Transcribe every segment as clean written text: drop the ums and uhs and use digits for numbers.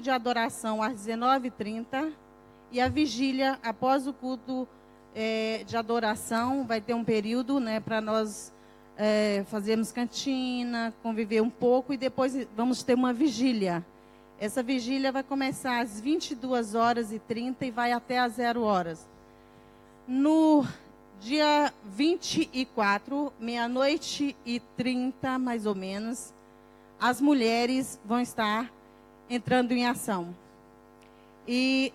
de adoração às 19h30 e a vigília após o culto de adoração. Vai ter um período, né, para nós fazermos cantina, conviver um pouco, e depois vamos ter uma vigília. Essa vigília vai começar às 22h30 e vai até às 0h. No dia 24, 00h30, mais ou menos, as mulheres vão estar entrando em ação. E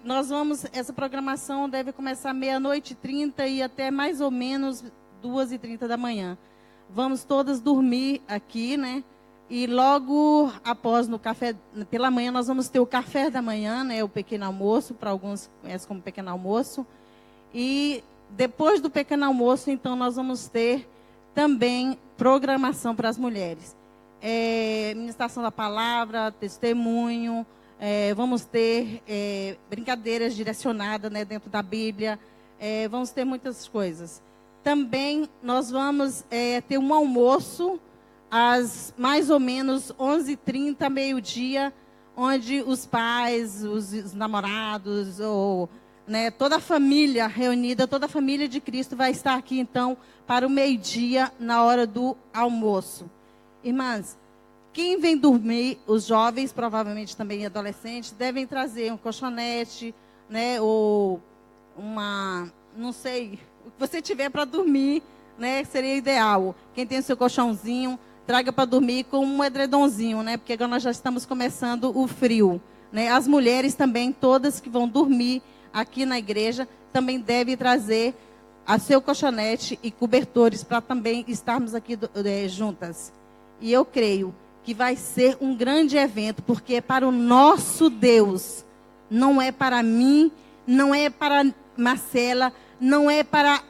essa programação deve começar 00h30 e até mais ou menos 2h30 da manhã. Vamos todas dormir aqui, né? E logo após, no café, pela manhã, nós vamos ter o café da manhã, né? O pequeno almoço, para alguns conhecem como pequeno almoço. E depois do pequeno almoço, então, nós vamos ter também programação para as mulheres. Ministração da palavra, testemunho, vamos ter brincadeiras direcionadas, né, dentro da Bíblia, vamos ter muitas coisas. Também nós vamos ter um almoço às mais ou menos 11h30, meio-dia, onde os pais, os namorados, né, toda a família reunida, toda a família de Cristo vai estar aqui, então, para o meio-dia, na hora do almoço. Irmãs, quem vem dormir, os jovens, provavelmente também adolescentes, devem trazer um colchonete, né, ou não sei, o que você tiver para dormir, né, seria ideal. Quem tem o seu colchãozinho, traga para dormir com um edredomzinho, né, porque agora nós já estamos começando o frio, né. As mulheres também, todas que vão dormir aqui na igreja, também devem trazer a seu colchonete e cobertores para também estarmos aqui juntas. E eu creio que vai ser um grande evento, porque é para o nosso Deus, não é para mim, não é para Marcela, não é para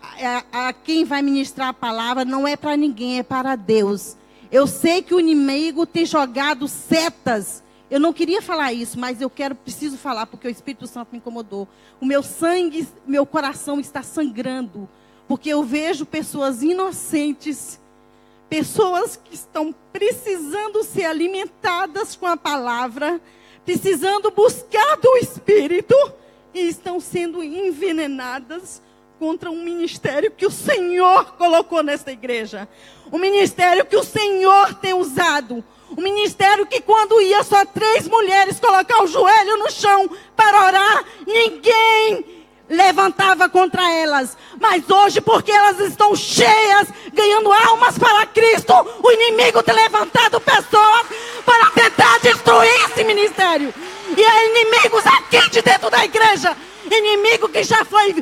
quem vai ministrar a palavra, não é para ninguém, é para Deus. Eu sei que o inimigo tem jogado setas. Eu não queria falar isso, mas preciso falar, porque o Espírito Santo me incomodou. O meu sangue, meu coração está sangrando, porque eu vejo pessoas inocentes, pessoas que estão precisando ser alimentadas com a palavra, precisando buscar do Espírito, e estão sendo envenenadas contra um ministério que o Senhor colocou nesta igreja. Um ministério que o Senhor tem usado. Um ministério que quando ia só 3 mulheres colocar o joelho no chão para orar, ninguém levantava contra elas. Mas hoje, porque elas estão cheias, ganhando almas para Cristo, o inimigo tem levantado pessoas para tentar destruir esse ministério. E há inimigos aqui de dentro da igreja. Inimigo que já foi,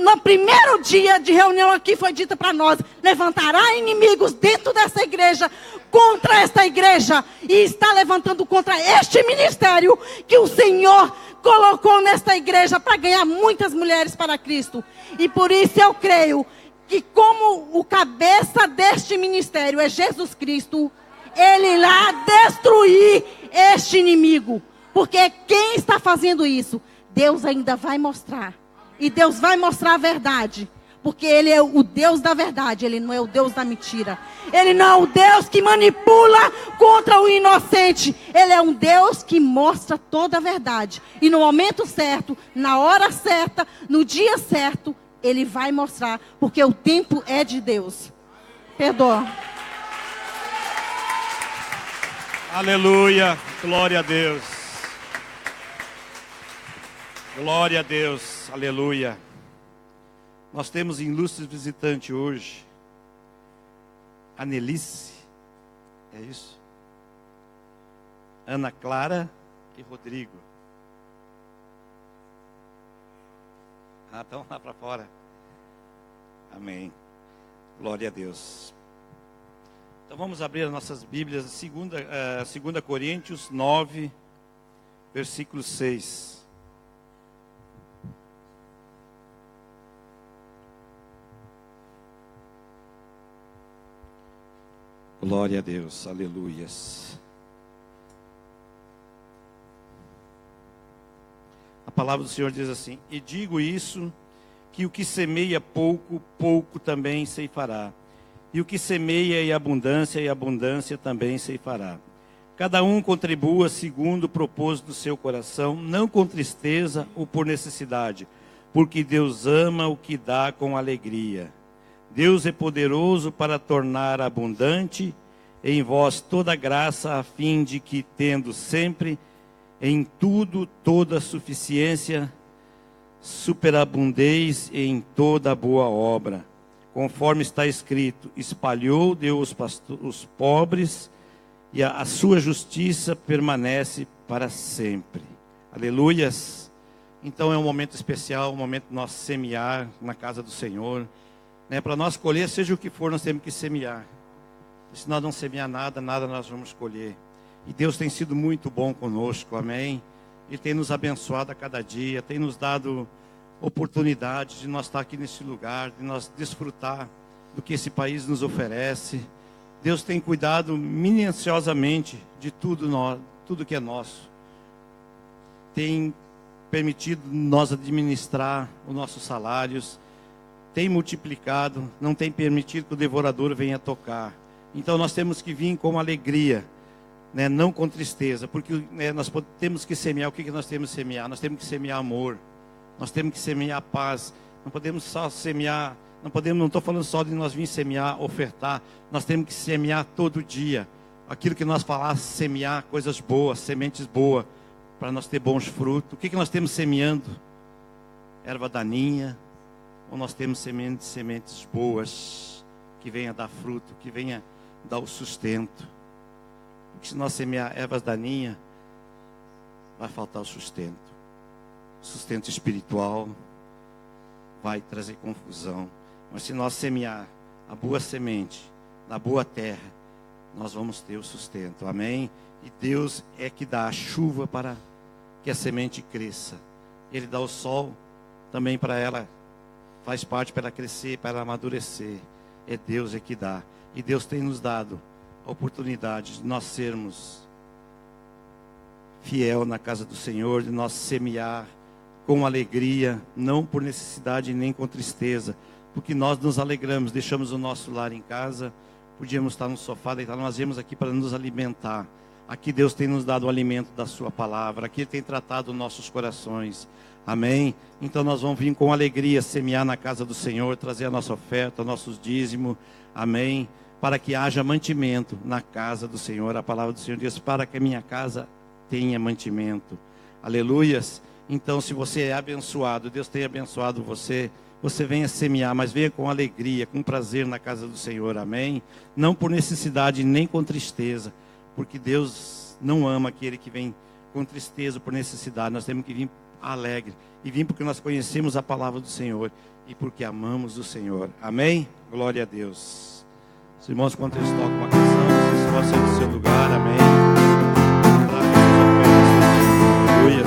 no primeiro dia de reunião aqui foi dito para nós, levantará inimigos dentro dessa igreja, contra esta igreja, e está levantando contra este ministério que o Senhor colocou nesta igreja para ganhar muitas mulheres para Cristo. E por isso eu creio que, como o cabeça deste ministério é Jesus Cristo, Ele irá destruir este inimigo. Porque quem está fazendo isso, Deus ainda vai mostrar. E Deus vai mostrar a verdade. Porque Ele é o Deus da verdade. Ele não é o Deus da mentira. Ele não é o Deus que manipula contra o inocente. Ele é um Deus que mostra toda a verdade. E no momento certo, na hora certa, no dia certo, Ele vai mostrar. Porque o tempo é de Deus. Perdoa. Aleluia. Glória a Deus. Glória a Deus. Aleluia. Nós temos ilustres visitante hoje. Anelice. É isso? Ana Clara e Rodrigo. Estão lá para fora. Amém. Glória a Deus. Então vamos abrir as nossas Bíblias. 2 Coríntios 9, versículo 6. Glória a Deus, aleluias. A palavra do Senhor diz assim: e digo isso, que o que semeia pouco, pouco também ceifará. E o que semeia em abundância também ceifará. Cada um contribua segundo o propósito do seu coração, não com tristeza ou por necessidade, porque Deus ama o que dá com alegria. Deus é poderoso para tornar abundante em vós toda graça, a fim de que, tendo sempre em tudo toda suficiência, superabundeis em toda boa obra. Conforme está escrito, espalhou Deus os pobres, e a sua justiça permanece para sempre. Aleluias! Então é um momento especial, um momento de nós semear na casa do Senhor. Para nós colher, seja o que for, nós temos que semear. Se nós não semear nada, nada nós vamos colher. E Deus tem sido muito bom conosco, amém? Ele tem nos abençoado a cada dia, tem nos dado oportunidade de nós estar aqui nesse lugar, de nós desfrutar do que esse país nos oferece. Deus tem cuidado minuciosamente de tudo que é nosso. Tem permitido nós administrar os nossos salários, tem multiplicado, não tem permitido que o devorador venha tocar. Então nós temos que vir com alegria, não com tristeza, porque nós temos que semear. O que nós temos que semear? Nós temos que semear amor, nós temos que semear paz. Não podemos só semear, não estou falando só de nós vir semear, ofertar. Nós temos que semear todo dia. Aquilo que nós falamos, semear coisas boas, sementes boas, para nós ter bons frutos. O que nós temos semeando? Erva daninha, ou nós temos sementes boas, que venha dar fruto, que venha dar o sustento. Porque se nós semear ervas daninhas, vai faltar o sustento. O sustento espiritual vai trazer confusão. Mas se nós semear a boa semente, na boa terra, nós vamos ter o sustento. Amém? E Deus é que dá a chuva para que a semente cresça. Ele dá o sol também para ela, faz parte para ela crescer, para ela amadurecer. É Deus é que dá. E Deus tem nos dado a oportunidade de nós sermos fiel na casa do Senhor, de nós semear com alegria, não por necessidade nem com tristeza, porque nós nos alegramos, deixamos o nosso lar em casa, podíamos estar no sofá, deitado, nós viemos aqui para nos alimentar. Aqui Deus tem nos dado o alimento da sua palavra, aqui Ele tem tratado nossos corações, amém? Então nós vamos vir com alegria, semear na casa do Senhor, trazer a nossa oferta, nossos dízimos, amém? Para que haja mantimento na casa do Senhor. A palavra do Senhor diz, para que a minha casa tenha mantimento, aleluias. Então se você é abençoado, Deus tem abençoado você, você venha semear, mas venha com alegria, com prazer na casa do Senhor, amém? Não por necessidade, nem com tristeza, porque Deus não ama aquele que vem com tristeza, por necessidade. Nós temos que vir alegre, e vir porque nós conhecemos a palavra do Senhor, e porque amamos o Senhor, amém? Glória a Deus. Os irmãos, quando eles tocam uma canção, vocês possam sair do seu lugar, amém? Aleluia.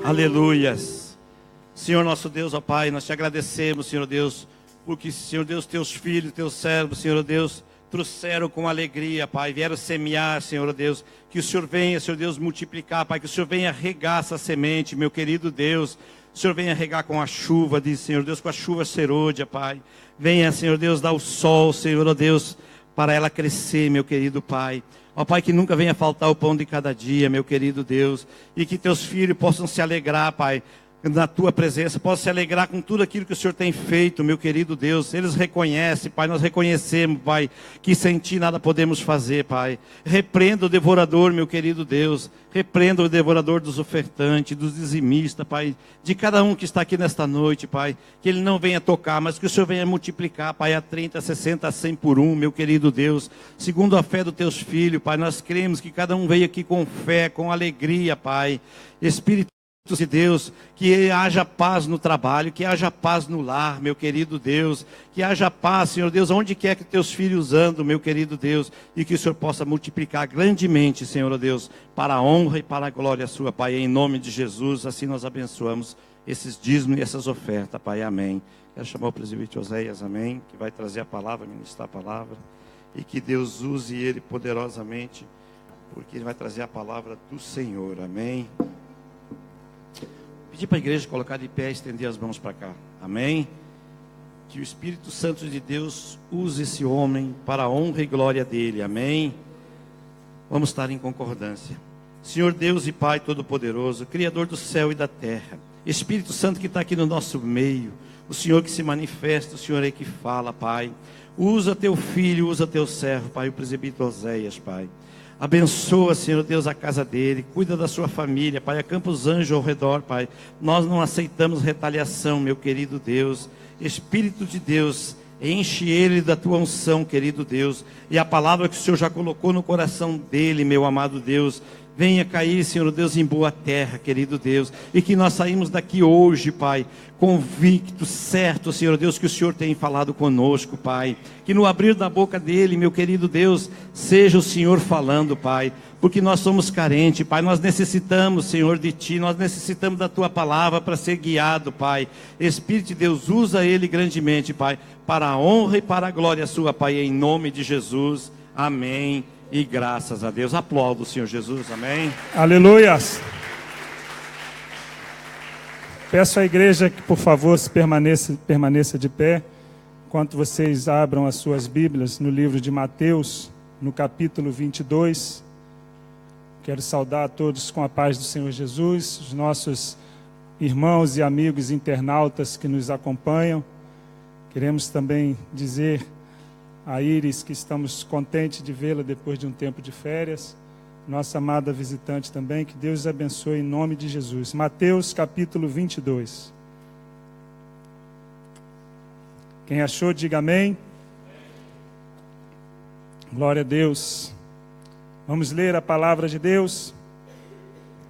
Aleluias. Senhor nosso Deus, ó Pai, nós te agradecemos, Senhor Deus, porque, Senhor Deus, teus filhos, teus servos, Senhor Deus, trouxeram com alegria, Pai, vieram semear, Senhor Deus, que o Senhor venha, Senhor Deus, multiplicar, Pai, que o Senhor venha regar essa semente, meu querido Deus, o Senhor venha regar com a chuva, diz Senhor Deus, com a chuva serôdia, Pai, venha, Senhor Deus, dar o sol, Senhor Deus, para ela crescer, meu querido Pai. Ó Pai, que nunca venha faltar o pão de cada dia, meu querido Deus, e que teus filhos possam se alegrar, Pai, na tua presença, possam se alegrar com tudo aquilo que o Senhor tem feito, meu querido Deus. Eles reconhecem, Pai, nós reconhecemos, Pai, que sem Ti nada podemos fazer, Pai. Repreenda o devorador, meu querido Deus. Repreenda o devorador dos ofertantes, dos dizimistas, Pai, de cada um que está aqui nesta noite, Pai. Que ele não venha tocar, mas que o Senhor venha multiplicar, Pai, a 30, a 60, a 100 por um, meu querido Deus. Segundo a fé dos teus filhos, Pai, nós cremos que cada um veio aqui com fé, com alegria, Pai. Espírito de Deus, que haja paz no trabalho, que haja paz no lar, meu querido Deus, que haja paz, Senhor Deus, onde quer que teus filhos andam, meu querido Deus, e que o Senhor possa multiplicar grandemente, Senhor Deus, para a honra e para a glória sua, Pai, em nome de Jesus. Assim nós abençoamos esses dízimos e essas ofertas, Pai, amém. Quero chamar o presbítero Oséias, amém, que vai trazer a palavra, ministrar a palavra, e que Deus use ele poderosamente, porque ele vai trazer a palavra do Senhor, amém. Pedir para a igreja colocar de pé e estender as mãos para cá. Amém? Que o Espírito Santo de Deus use esse homem para a honra e glória dele. Amém? Vamos estar em concordância. Senhor Deus e Pai Todo-Poderoso, Criador do céu e da terra, Espírito Santo que está aqui no nosso meio, o Senhor que se manifesta, o Senhor é que fala, Pai. Usa teu filho, usa teu servo, Pai, o presbítero Oséias, Pai. Abençoa, Senhor Deus, a casa dele, cuida da sua família, Pai, acampa os anjos ao redor, Pai. Nós não aceitamos retaliação, meu querido Deus. Espírito de Deus, enche ele da tua unção, querido Deus. E a palavra que o Senhor já colocou no coração dele, meu amado Deus, venha cair, Senhor Deus, em boa terra, querido Deus. E que nós saímos daqui hoje, Pai, convicto, certo, Senhor Deus, que o Senhor tem falado conosco, Pai. Que no abrir da boca dele, meu querido Deus, seja o Senhor falando, Pai. Porque nós somos carentes, Pai. Nós necessitamos, Senhor, de Ti. Nós necessitamos da Tua palavra para ser guiado, Pai. Espírito de Deus, usa ele grandemente, Pai, para a honra e para a glória sua, Pai, em nome de Jesus. Amém. E graças a Deus. Aplaudo o Senhor Jesus. Amém. Aleluias. Peço à igreja que, por favor, permaneça de pé, enquanto vocês abram as suas Bíblias no livro de Mateus, no capítulo 22. Quero saudar a todos com a paz do Senhor Jesus, os nossos irmãos e amigos internautas que nos acompanham. Queremos também dizer a Iris que estamos contentes de vê-la depois de um tempo de férias. Nossa amada visitante também, que Deus os abençoe em nome de Jesus. Mateus capítulo 22. Quem achou, diga amém. Glória a Deus. Vamos ler a palavra de Deus.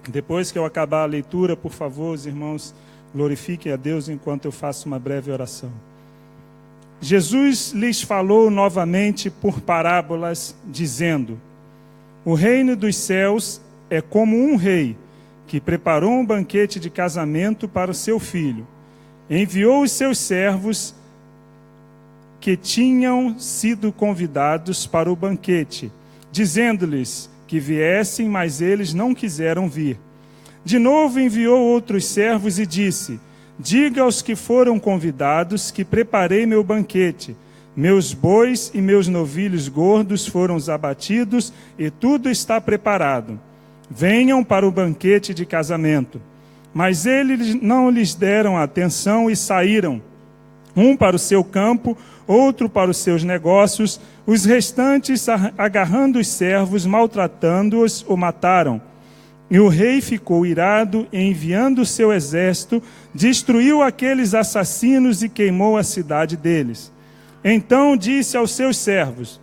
Depois que eu acabar a leitura, por favor, os irmãos glorifiquem a Deus enquanto eu faço uma breve oração. Jesus lhes falou novamente por parábolas, dizendo: o reino dos céus é como um rei que preparou um banquete de casamento para o seu filho. Enviou os seus servos que tinham sido convidados para o banquete, dizendo-lhes que viessem, mas eles não quiseram vir. De novo enviou outros servos e disse: diga aos que foram convidados que preparei meu banquete. Meus bois e meus novilhos gordos foram abatidos e tudo está preparado. Venham para o banquete de casamento. Mas eles não lhes deram atenção e saíram, um para o seu campo, outro para os seus negócios. Os restantes, agarrando os servos, maltratando-os, o mataram. E o rei ficou irado e, enviando o seu exército, destruiu aqueles assassinos e queimou a cidade deles. Então disse aos seus servos: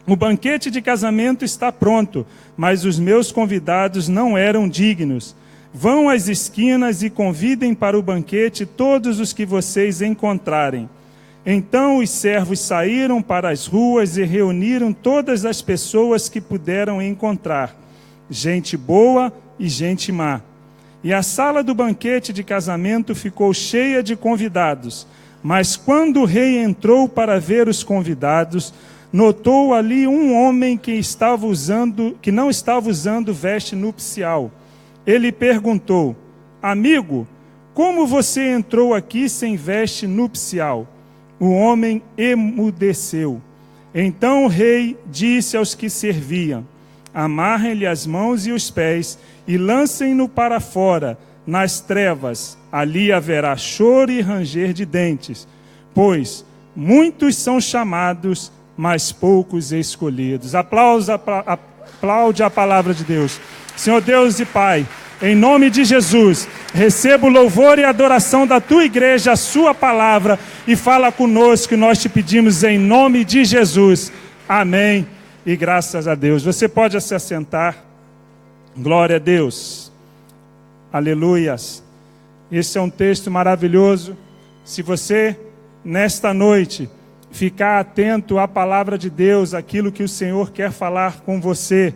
o banquete de casamento está pronto, mas os meus convidados não eram dignos. Vão às esquinas e convidem para o banquete todos os que vocês encontrarem. Então os servos saíram para as ruas e reuniram todas as pessoas que puderam encontrar, gente boa e gente má. E a sala do banquete de casamento ficou cheia de convidados. Mas quando o rei entrou para ver os convidados, notou ali um homem que não estava usando veste nupcial. Ele perguntou: amigo, como você entrou aqui sem veste nupcial? O homem emudeceu. Então o rei disse aos que serviam: amarrem-lhe as mãos e os pés e lancem-no para fora, nas trevas. Ali haverá choro e ranger de dentes, pois muitos são chamados, mas poucos escolhidos. Aplaude a palavra de Deus. Senhor Deus e Pai, em nome de Jesus, receba o louvor e a adoração da tua igreja, a sua palavra, e fala conosco, que nós te pedimos em nome de Jesus. Amém. E graças a Deus. Você pode se assentar. Glória a Deus. Aleluias. Esse é um texto maravilhoso. Se você, nesta noite, ficar atento à palavra de Deus, aquilo que o Senhor quer falar com você,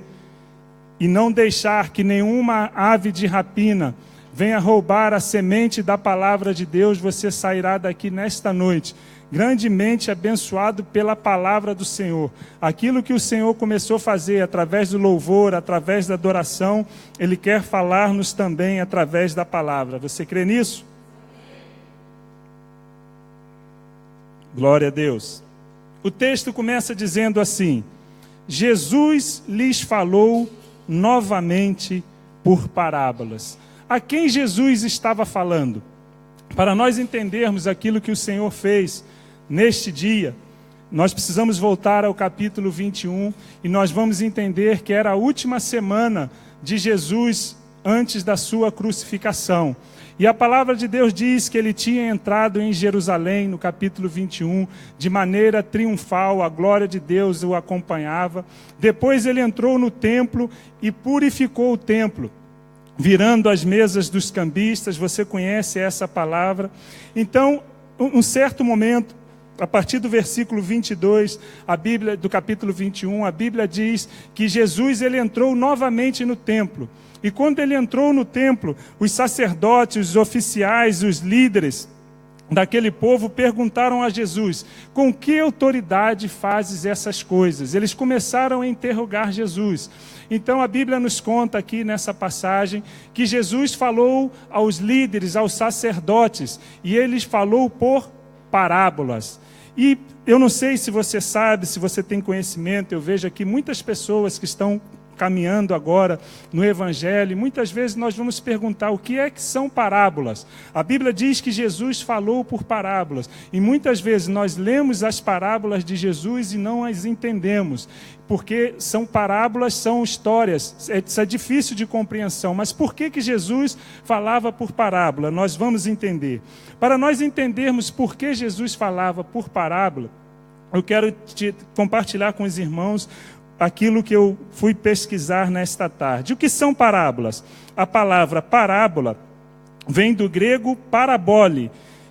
e não deixar que nenhuma ave de rapina venha roubar a semente da palavra de Deus, você sairá daqui nesta noite grandemente abençoado pela palavra do Senhor. Aquilo que o Senhor começou a fazer através do louvor, através da adoração, Ele quer falar-nos também através da palavra. Você crê nisso? Glória a Deus. O texto começa dizendo assim: Jesus lhes falou novamente por parábolas. A quem Jesus estava falando? Para nós entendermos aquilo que o Senhor fez neste dia, nós precisamos voltar ao capítulo 21 e nós vamos entender que era a última semana de Jesus antes da sua crucificação. E a palavra de Deus diz que ele tinha entrado em Jerusalém, no capítulo 21, de maneira triunfal, a glória de Deus o acompanhava. Depois ele entrou no templo e purificou o templo, virando as mesas dos cambistas. Você conhece essa palavra. Então, um certo momento, a partir do versículo 22, a Bíblia, do capítulo 21, a Bíblia diz que Jesus ele entrou novamente no templo. E quando ele entrou no templo, os sacerdotes, os oficiais, os líderes daquele povo perguntaram a Jesus: com que autoridade fazes essas coisas? Eles começaram a interrogar Jesus. Então a Bíblia nos conta aqui nessa passagem que Jesus falou aos líderes, aos sacerdotes, e eles falou por parábolas. E eu não sei se você sabe, se você tem conhecimento, eu vejo aqui muitas pessoas que estão caminhando agora no Evangelho, e muitas vezes nós vamos perguntar o que é que são parábolas. A Bíblia diz que Jesus falou por parábolas, e muitas vezes nós lemos as parábolas de Jesus e não as entendemos, porque são parábolas, são histórias, isso é difícil de compreensão. Mas por que Jesus falava por parábola? Nós vamos entender. Para nós entendermos por que Jesus falava por parábola, eu quero compartilhar com os irmãos aquilo que eu fui pesquisar nesta tarde. O que são parábolas? A palavra parábola vem do grego parabole,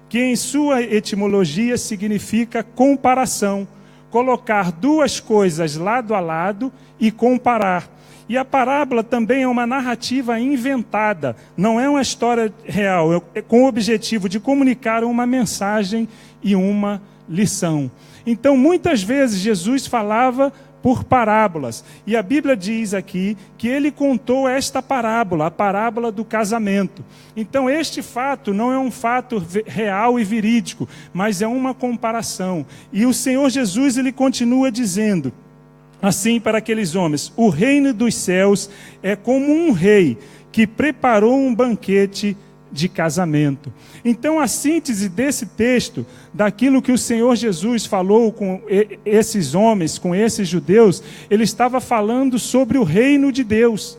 que em sua etimologia significa comparação, colocar duas coisas lado a lado e comparar. E a parábola também é uma narrativa inventada, não é uma história real, é com o objetivo de comunicar uma mensagem e uma lição. Então, muitas vezes Jesus falava por parábolas. E a Bíblia diz aqui que ele contou esta parábola, a parábola do casamento. Então este fato não é um fato real e verídico, mas é uma comparação. E o Senhor Jesus ele continua dizendo assim para aqueles homens: o reino dos céus é como um rei que preparou um banquete de casamento. Então a síntese desse texto, daquilo que o Senhor Jesus falou com esses homens, com esses judeus, ele estava falando sobre o reino de Deus.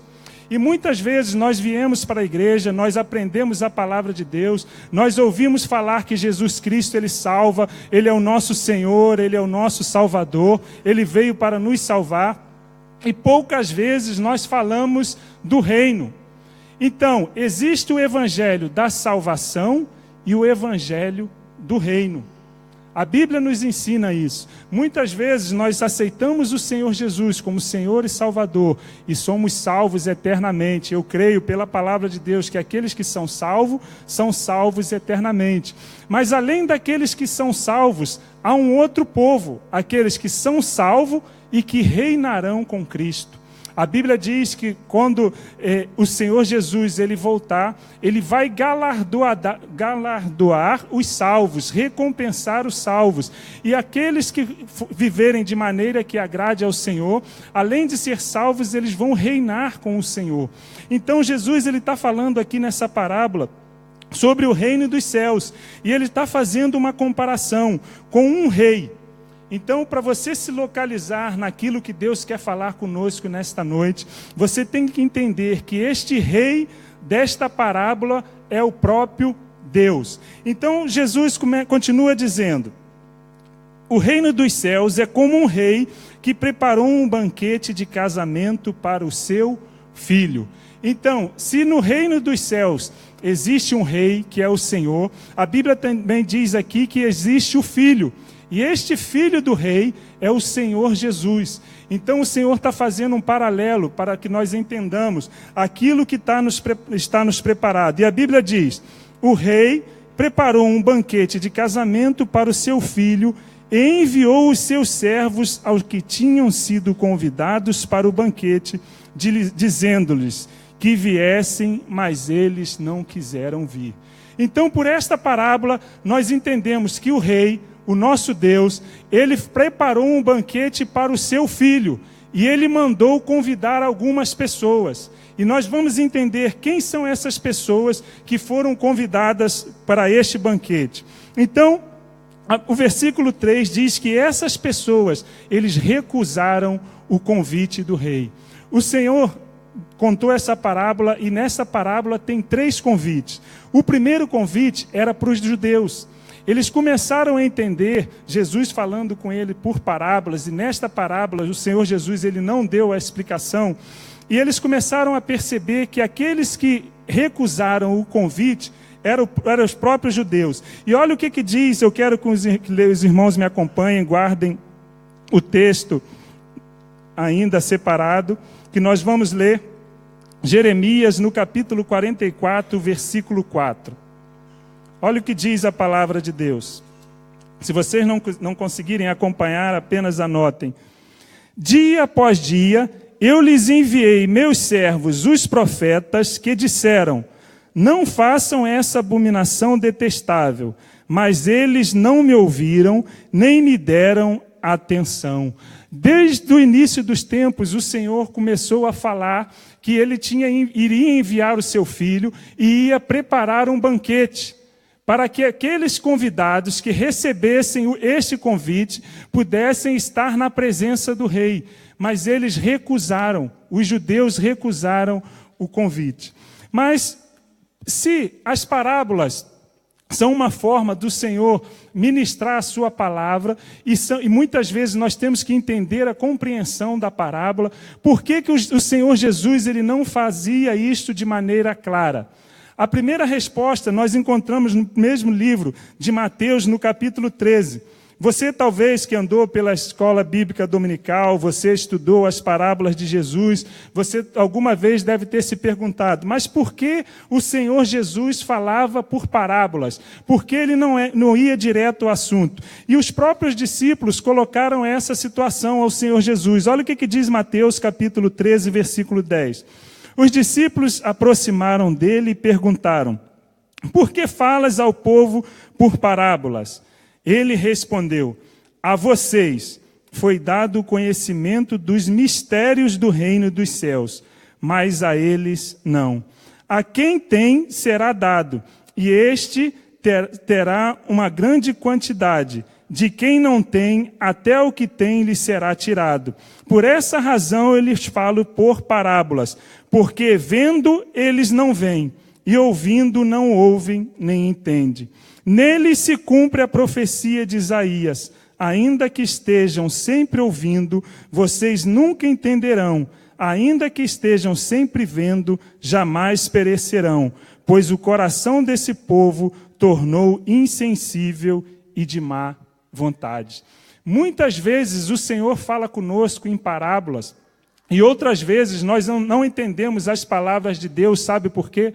E muitas vezes nós viemos para a igreja, nós aprendemos a palavra de Deus, nós ouvimos falar que Jesus Cristo ele salva, ele é o nosso Senhor, ele é o nosso Salvador, ele veio para nos salvar, e poucas vezes nós falamos do reino. Então, existe o evangelho da salvação e o evangelho do reino. A Bíblia nos ensina isso. Muitas vezes nós aceitamos o Senhor Jesus como Senhor e Salvador e somos salvos eternamente. Eu creio pela palavra de Deus que aqueles que são salvos eternamente. Mas além daqueles que são salvos, há um outro povo, aqueles que são salvos e que reinarão com Cristo. A Bíblia diz que quando o Senhor Jesus ele voltar, ele vai galardoar os salvos, recompensar os salvos. E aqueles que viverem de maneira que agrade ao Senhor, além de ser salvos, eles vão reinar com o Senhor. Então Jesus ele está falando aqui nessa parábola sobre o reino dos céus. E ele está fazendo uma comparação com um rei. Então, para você se localizar naquilo que Deus quer falar conosco nesta noite, você tem que entender que este rei desta parábola é o próprio Deus. Então, Jesus continua dizendo: o reino dos céus é como um rei que preparou um banquete de casamento para o seu filho. Então, se no reino dos céus existe um rei, que é o Senhor, a Bíblia também diz aqui que existe o filho. E este filho do rei é o Senhor Jesus. Então o Senhor está fazendo um paralelo para que nós entendamos aquilo que está nos preparado. E a Bíblia diz: o rei preparou um banquete de casamento para o seu filho e enviou os seus servos aos que tinham sido convidados para o banquete, dizendo-lhes que viessem, mas eles não quiseram vir. Então, por esta parábola, nós entendemos que o rei, o nosso Deus, ele preparou um banquete para o seu filho e ele mandou convidar algumas pessoas. E nós vamos entender quem são essas pessoas que foram convidadas para este banquete. Então, o versículo 3 diz que essas pessoas, eles recusaram o convite do rei. O Senhor contou essa parábola e nessa parábola tem 3 convites. O primeiro convite era para os judeus. Eles começaram a entender, Jesus falando com ele por parábolas, e nesta parábola o Senhor Jesus ele não deu a explicação, e eles começaram a perceber que aqueles que recusaram o convite eram os próprios judeus. E olha o que diz, eu quero que os irmãos me acompanhem, guardem o texto ainda separado, que nós vamos ler Jeremias no capítulo 44, versículo 4. Olha o que diz a palavra de Deus. Se vocês não conseguirem acompanhar, apenas anotem. Dia após dia, eu lhes enviei meus servos, os profetas, que disseram: não façam essa abominação detestável. Mas eles não me ouviram, nem me deram atenção. Desde o início dos tempos, o Senhor começou a falar que ele iria enviar o seu filho e ia preparar um banquete, para que aqueles convidados que recebessem este convite pudessem estar na presença do rei. Mas eles recusaram, os judeus recusaram o convite. Mas se as parábolas são uma forma do Senhor ministrar a sua palavra, e muitas vezes nós temos que entender a compreensão da parábola, por que o Senhor Jesus ele não fazia isto de maneira clara? A primeira resposta nós encontramos no mesmo livro de Mateus, no capítulo 13. Você talvez que andou pela escola bíblica dominical, você estudou as parábolas de Jesus, você alguma vez deve ter se perguntado, mas por que o Senhor Jesus falava por parábolas? Por que ele não ia direto ao assunto? E os próprios discípulos colocaram essa situação ao Senhor Jesus. Olha o que diz Mateus capítulo 13, versículo 10. Os discípulos aproximaram dele e perguntaram: por que falas ao povo por parábolas? Ele respondeu: a vocês foi dado o conhecimento dos mistérios do reino dos céus, mas a eles não. A quem tem será dado, e este terá uma grande quantidade. De quem não tem, até o que tem lhe será tirado. Por essa razão eu lhes falo por parábolas, porque vendo eles não veem, e ouvindo não ouvem nem entendem. Nele se cumpre a profecia de Isaías: ainda que estejam sempre ouvindo, vocês nunca entenderão, ainda que estejam sempre vendo, jamais perecerão, pois o coração desse povo tornou insensível e de má vontade. Muitas vezes o Senhor fala conosco em parábolas e outras vezes nós não entendemos as palavras de Deus. Sabe por quê?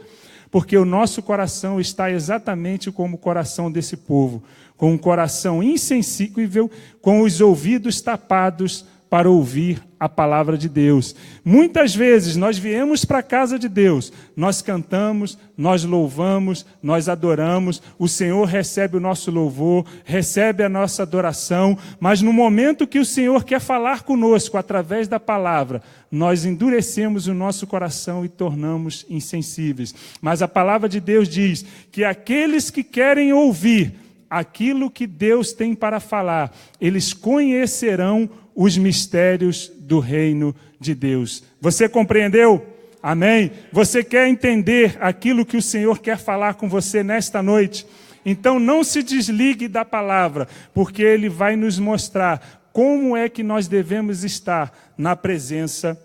Porque o nosso coração está exatamente como o coração desse povo, com um coração insensível, com os ouvidos tapados para ouvir a palavra de Deus. Muitas vezes nós viemos para a casa de Deus, nós cantamos, nós louvamos, nós adoramos, o Senhor recebe o nosso louvor, recebe a nossa adoração, mas no momento que o Senhor quer falar conosco através da palavra, nós endurecemos o nosso coração e tornamos insensíveis. Mas a palavra de Deus diz que aqueles que querem ouvir aquilo que Deus tem para falar, eles conhecerão os mistérios do reino de Deus. Você compreendeu? Amém? Você quer entender aquilo que o Senhor quer falar com você nesta noite? Então não se desligue da palavra, porque Ele vai nos mostrar como é que nós devemos estar na presença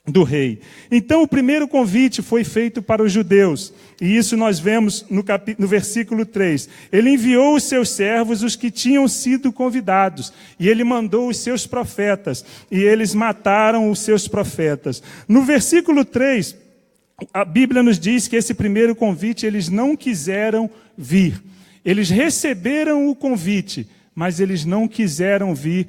do rei. Então o primeiro convite foi feito para os judeus, e isso nós vemos no versículo 3. Ele enviou os seus servos, os que tinham sido convidados, e ele mandou os seus profetas, e eles mataram os seus profetas. No versículo 3, a Bíblia nos diz que esse primeiro convite eles não quiseram vir. Eles receberam o convite, mas eles não quiseram vir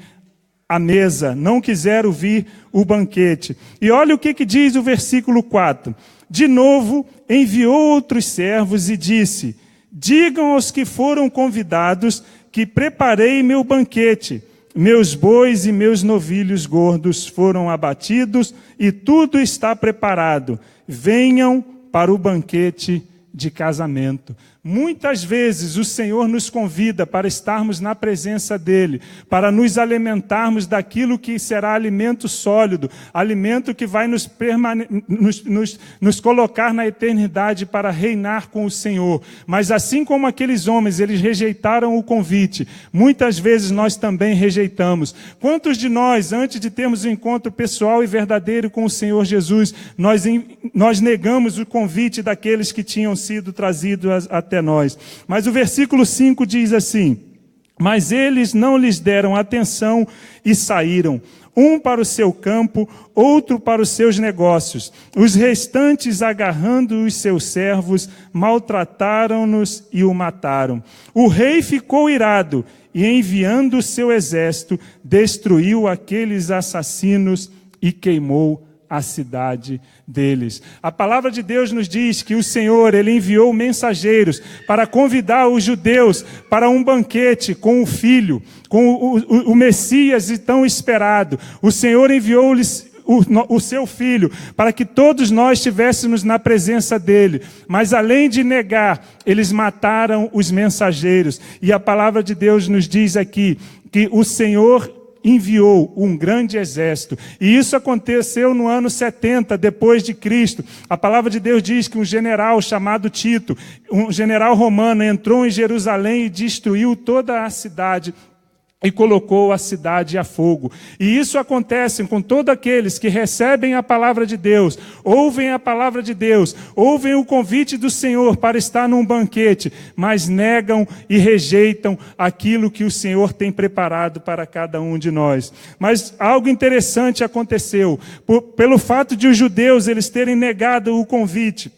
à mesa, não quiseram vir o banquete. E olha o que diz o versículo 4. De novo, enviou outros servos e disse: digam aos que foram convidados que preparei meu banquete. Meus bois e meus novilhos gordos foram abatidos e tudo está preparado. Venham para o banquete de casamento. Muitas vezes o Senhor nos convida para estarmos na presença dEle, para nos alimentarmos daquilo que será alimento sólido, alimento que vai nos colocar na eternidade para reinar com o Senhor. Mas assim como aqueles homens, eles rejeitaram o convite, muitas vezes nós também rejeitamos. Quantos de nós, antes de termos um encontro pessoal e verdadeiro com o Senhor Jesus, nós negamos o convite daqueles que tinham sido trazidos até nós? Mas o versículo 5 diz assim: mas eles não lhes deram atenção e saíram, um para o seu campo, outro para os seus negócios. Os restantes, agarrando os seus servos, maltrataram-nos e o mataram. O rei ficou irado e, enviando o seu exército, destruiu aqueles assassinos e queimou a cidade deles. A palavra de Deus nos diz que o Senhor, Ele enviou mensageiros para convidar os judeus para um banquete com o Filho, com o Messias tão esperado. O Senhor enviou-lhes o seu Filho, para que todos nós estivéssemos na presença dEle. Mas além de negar, eles mataram os mensageiros. E a palavra de Deus nos diz aqui que o Senhor enviou um grande exército. E isso aconteceu no ano 70 depois de Cristo. A palavra de Deus diz que um general chamado Tito, um general romano, entrou em Jerusalém e destruiu toda a cidade e colocou a cidade a fogo. E isso acontece com todos aqueles que recebem a palavra de Deus, ouvem a palavra de Deus, ouvem o convite do Senhor para estar num banquete, mas negam e rejeitam aquilo que o Senhor tem preparado para cada um de nós. Mas algo interessante aconteceu. Pelo fato de os judeus eles terem negado o convite,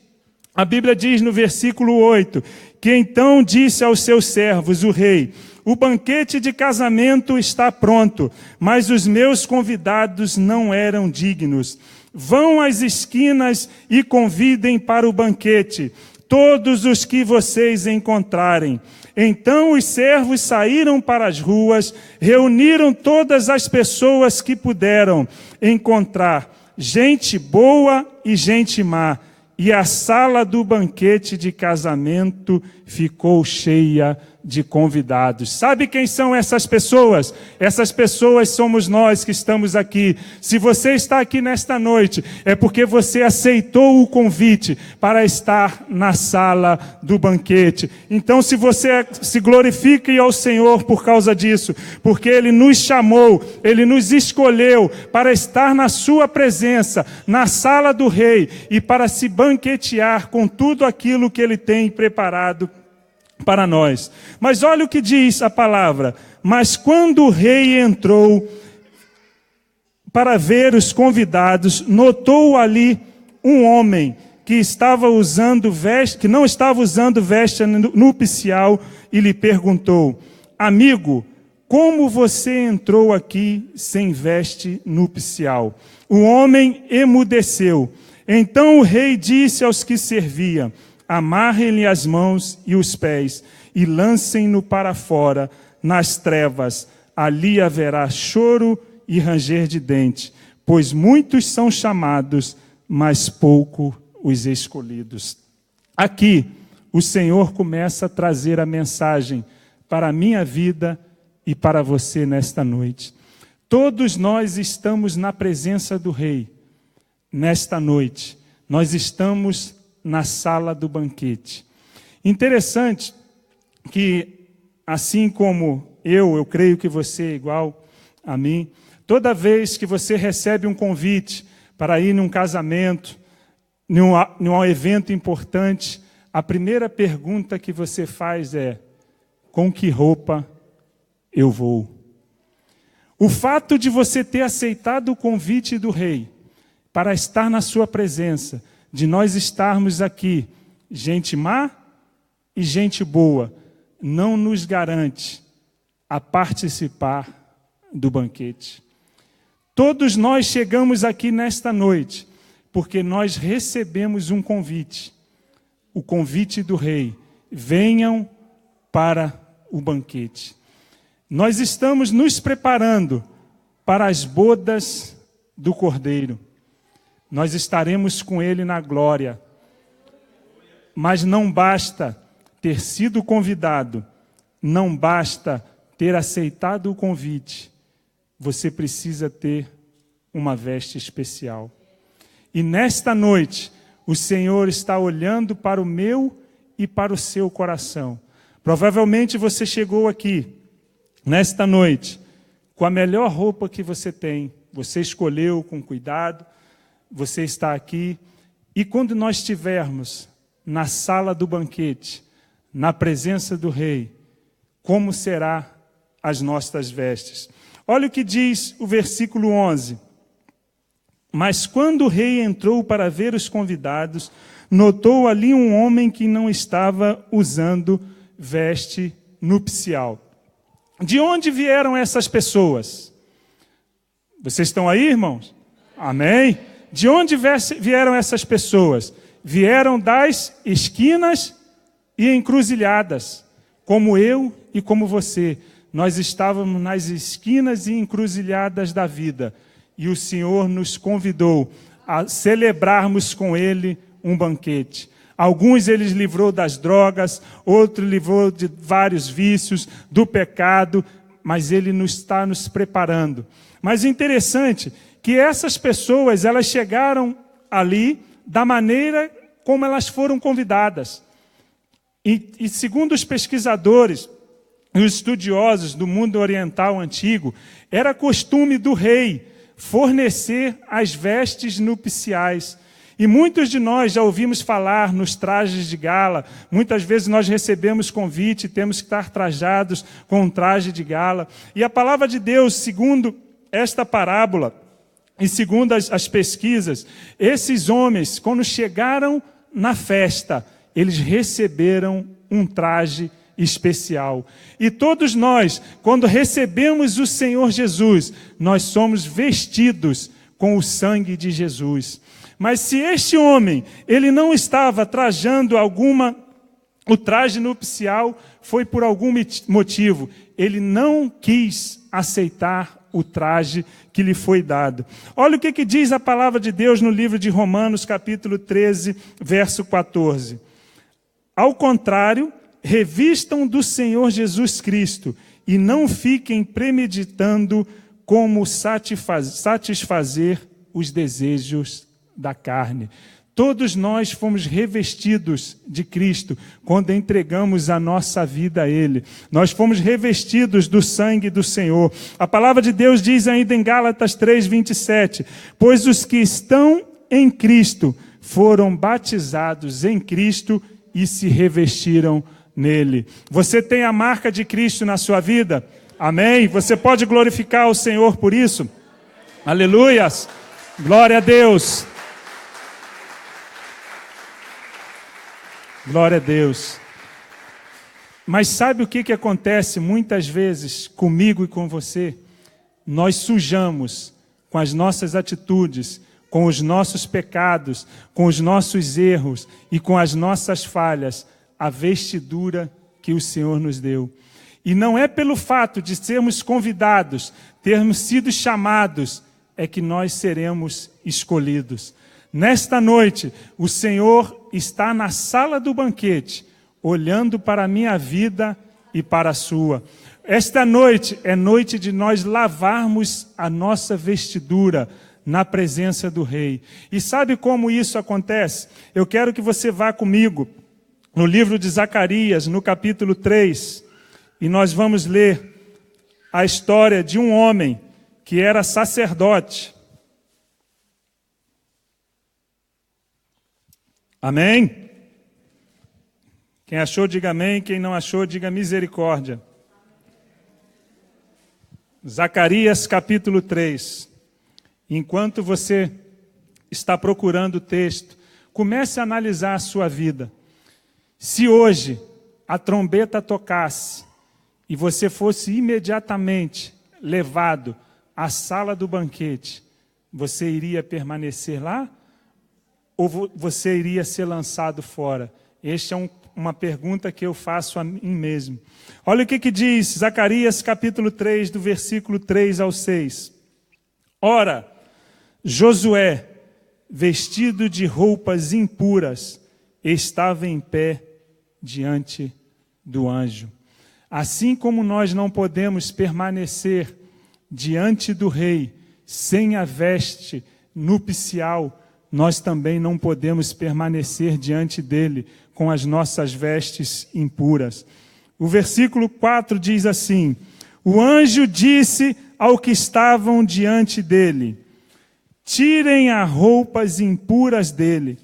a Bíblia diz no versículo 8, que então disse aos seus servos, o rei: o banquete de casamento está pronto, mas os meus convidados não eram dignos. Vão às esquinas e convidem para o banquete todos os que vocês encontrarem. Então os servos saíram para as ruas, reuniram todas as pessoas que puderam encontrar, gente boa e gente má, e a sala do banquete de casamento ficou cheia de convidados. Sabe quem são essas pessoas? Essas pessoas somos nós que estamos aqui. Se você está aqui nesta noite, é porque você aceitou o convite para estar na sala do banquete. Então, se você se glorifique ao Senhor por causa disso, porque Ele nos chamou, Ele nos escolheu para estar na sua presença, na sala do Rei, e para se banquetear com tudo aquilo que Ele tem preparado para nós. Mas olha o que diz a palavra: mas quando o rei entrou para ver os convidados, notou ali um homem que não estava usando veste nupcial, e lhe perguntou: amigo, como você entrou aqui sem veste nupcial? O homem emudeceu. Então o rei disse aos que serviam: amarrem-lhe as mãos e os pés e lancem-no para fora, nas trevas. Ali haverá choro e ranger de dente, pois muitos são chamados, mas pouco os escolhidos. Aqui, o Senhor começa a trazer a mensagem para a minha vida e para você nesta noite. Todos nós estamos na presença do Rei. Nesta noite, nós estamos na sala do banquete. Interessante que, assim como eu creio que você é igual a mim, toda vez que você recebe um convite para ir num casamento, num evento importante, a primeira pergunta que você faz é: com que roupa eu vou? O fato de você ter aceitado o convite do rei para estar na sua presença, de nós estarmos aqui, gente má e gente boa, não nos garante a participar do banquete. Todos nós chegamos aqui nesta noite porque nós recebemos um convite, o convite do rei: venham para o banquete. Nós estamos nos preparando para as bodas do Cordeiro. Nós estaremos com ele na glória. Mas não basta ter sido convidado, não basta ter aceitado o convite. Você precisa ter uma veste especial. E nesta noite, o Senhor está olhando para o meu e para o seu coração. Provavelmente você chegou aqui, nesta noite, com a melhor roupa que você tem. Você escolheu com cuidado, você está aqui. E quando nós estivermos na sala do banquete, na presença do Rei, como será as nossas vestes? Olha o que diz o versículo 11. Mas quando o rei entrou para ver os convidados, notou ali um homem que não estava usando veste nupcial. De onde vieram essas pessoas? Vocês estão aí, irmãos? Amém? De onde vieram essas pessoas? Vieram das esquinas e encruzilhadas, como eu e como você. Nós estávamos nas esquinas e encruzilhadas da vida. E o Senhor nos convidou a celebrarmos com Ele um banquete. Alguns Ele livrou das drogas, outros livrou de vários vícios, do pecado, mas Ele está nos preparando. Mas interessante que essas pessoas, elas chegaram ali da maneira como elas foram convidadas. E segundo os pesquisadores e os estudiosos do mundo oriental antigo, era costume do rei fornecer as vestes nupciais. E muitos de nós já ouvimos falar nos trajes de gala. Muitas vezes nós recebemos convite, temos que estar trajados com um traje de gala. E a palavra de Deus, segundo esta parábola, e segundo as pesquisas, esses homens, quando chegaram na festa, eles receberam um traje especial. E todos nós, quando recebemos o Senhor Jesus, nós somos vestidos com o sangue de Jesus. Mas se este homem, ele não estava trajando o traje nupcial, foi por algum motivo. Ele não quis aceitar o traje que lhe foi dado. Olha o que diz a palavra de Deus no livro de Romanos, capítulo 13, verso 14. Ao contrário, revistam do Senhor Jesus Cristo e não fiquem premeditando como satisfazer os desejos da carne. Todos nós fomos revestidos de Cristo quando entregamos a nossa vida a Ele. Nós fomos revestidos do sangue do Senhor. A palavra de Deus diz ainda em Gálatas 3:27, pois os que estão em Cristo foram batizados em Cristo e se revestiram nele. Você tem a marca de Cristo na sua vida? Amém? Você pode glorificar o Senhor por isso? Aleluias! Glória a Deus! Glória a Deus. Mas sabe o que acontece muitas vezes comigo e com você? Nós sujamos com as nossas atitudes, com os nossos pecados, com os nossos erros e com as nossas falhas, a vestidura que o Senhor nos deu. E não é pelo fato de sermos convidados, termos sido chamados, é que nós seremos escolhidos. Nesta noite, o Senhor está na sala do banquete, olhando para a minha vida e para a sua. Esta noite é noite de nós lavarmos a nossa vestidura na presença do Rei. E sabe como isso acontece? Eu quero que você vá comigo no livro de Zacarias, no capítulo 3, e nós vamos ler a história de um homem que era sacerdote. Amém? Quem achou, diga amém. Quem não achou, diga misericórdia. Zacarias capítulo 3. Enquanto você está procurando o texto, comece a analisar a sua vida. Se hoje a trombeta tocasse e você fosse imediatamente levado à sala do banquete, você iria permanecer lá ou você iria ser lançado fora? Esta é uma pergunta que eu faço a mim mesmo. Olha o que diz Zacarias capítulo 3, do versículo 3 ao 6. Ora, Josué, vestido de roupas impuras, estava em pé diante do anjo. Assim como nós não podemos permanecer diante do rei sem a veste nupcial, nós também não podemos permanecer diante dele com as nossas vestes impuras. O versículo 4 diz assim: o anjo disse ao que estavam diante dele: tirem as roupas impuras dele.